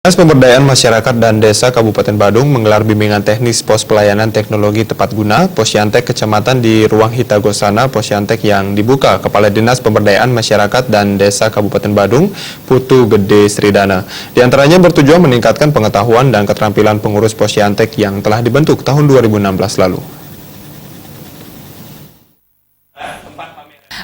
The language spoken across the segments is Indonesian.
Dinas Pemberdayaan Masyarakat dan Desa Kabupaten Badung menggelar bimbingan teknis pos pelayanan teknologi tepat guna Posyantek Kecamatan di Ruang Hitagosana Posyantek yang dibuka Kepala Dinas Pemberdayaan Masyarakat dan Desa Kabupaten Badung, Putu Gede Sridana. Di antaranya bertujuan meningkatkan pengetahuan dan keterampilan pengurus Posyantek yang telah dibentuk tahun 2016 lalu.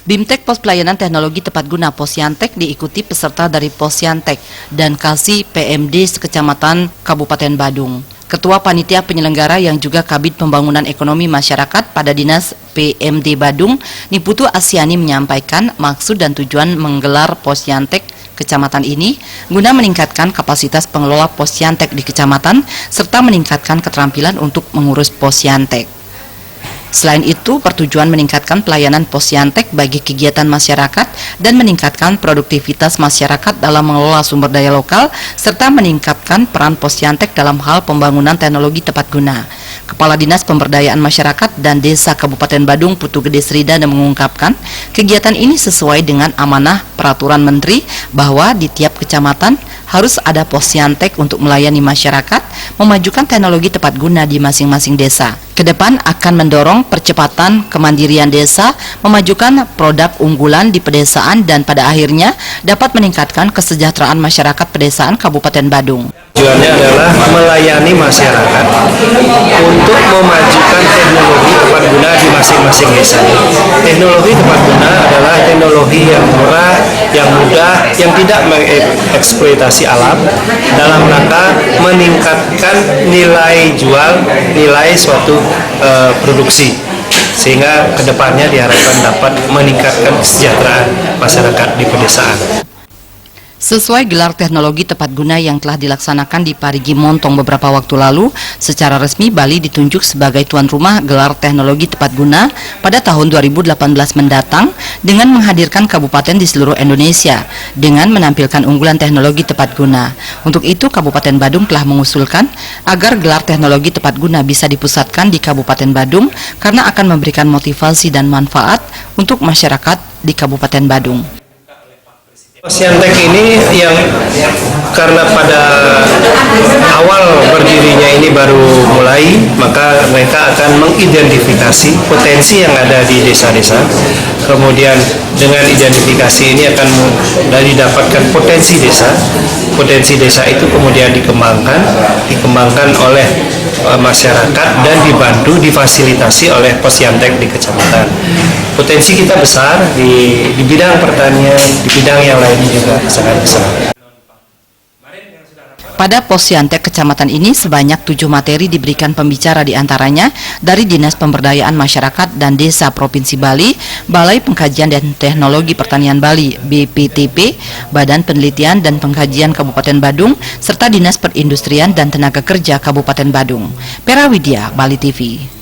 BIMTEK Pos Pelayanan Teknologi Tepat Guna Posyantek diikuti peserta dari Posyantek dan Kasih PMD Kecamatan Kabupaten Badung. Ketua Panitia Penyelenggara yang juga Kabid Pembangunan Ekonomi Masyarakat pada Dinas PMD Badung, Niputu Asyani menyampaikan maksud dan tujuan menggelar Posyantek Kecamatan ini guna meningkatkan kapasitas pengelola Posyantek di kecamatan serta meningkatkan keterampilan untuk mengurus Posyantek. Selain itu, bertujuan meningkatkan pelayanan Posyantek bagi kegiatan masyarakat dan meningkatkan produktivitas masyarakat dalam mengelola sumber daya lokal, serta meningkatkan peran Posyantek dalam hal pembangunan teknologi tepat guna. Kepala Dinas Pemberdayaan Masyarakat dan Desa Kabupaten Badung, Putu Gede Sridana mengungkapkan, kegiatan ini sesuai dengan amanah Peraturan Menteri bahwa di tiap kecamatan harus ada Posyantek untuk melayani masyarakat, memajukan teknologi tepat guna di masing-masing desa. Kedepan akan mendorong percepatan kemandirian desa, memajukan produk unggulan di pedesaan dan pada akhirnya dapat meningkatkan kesejahteraan masyarakat pedesaan Kabupaten Badung. Tujuannya adalah melayani masyarakat untuk memajukan teknologi tepat guna di masing-masing desa. Teknologi tepat guna adalah teknologi yang murah, yang mudah, yang tidak mengeksploitasi alam dalam rangka meningkatkan nilai jual, nilai suatu produksi, sehingga kedepannya diharapkan dapat meningkatkan kesejahteraan masyarakat di pedesaan. Sesuai gelar teknologi tepat guna yang telah dilaksanakan di Parigi Montong beberapa waktu lalu, secara resmi Bali ditunjuk sebagai tuan rumah gelar teknologi tepat guna pada tahun 2018 mendatang dengan menghadirkan kabupaten di seluruh Indonesia dengan menampilkan unggulan teknologi tepat guna. Untuk itu, Kabupaten Badung telah mengusulkan agar gelar teknologi tepat guna bisa dipusatkan di Kabupaten Badung karena akan memberikan motivasi dan manfaat untuk masyarakat di Kabupaten Badung. Posyantek ini yang karena pada awal berdirinya ini baru mulai, maka mereka akan mengidentifikasi potensi yang ada di desa-desa. Kemudian dengan identifikasi ini akan didapatkan potensi desa. Potensi desa itu kemudian dikembangkan oleh masyarakat dan dibantu, difasilitasi oleh Posyantek di kecamatan. Potensi kita besar di bidang pertanian, di bidang yang lainnya juga sangat besar. Pada Posyantek Kecamatan ini sebanyak 7 materi diberikan pembicara diantaranya dari Dinas Pemberdayaan Masyarakat dan Desa Provinsi Bali, Balai Pengkajian dan Teknologi Pertanian Bali (BPTP), Badan Penelitian dan Pengkajian Kabupaten Badung, serta Dinas Perindustrian dan Tenaga Kerja Kabupaten Badung. Pera Widya, Bali TV.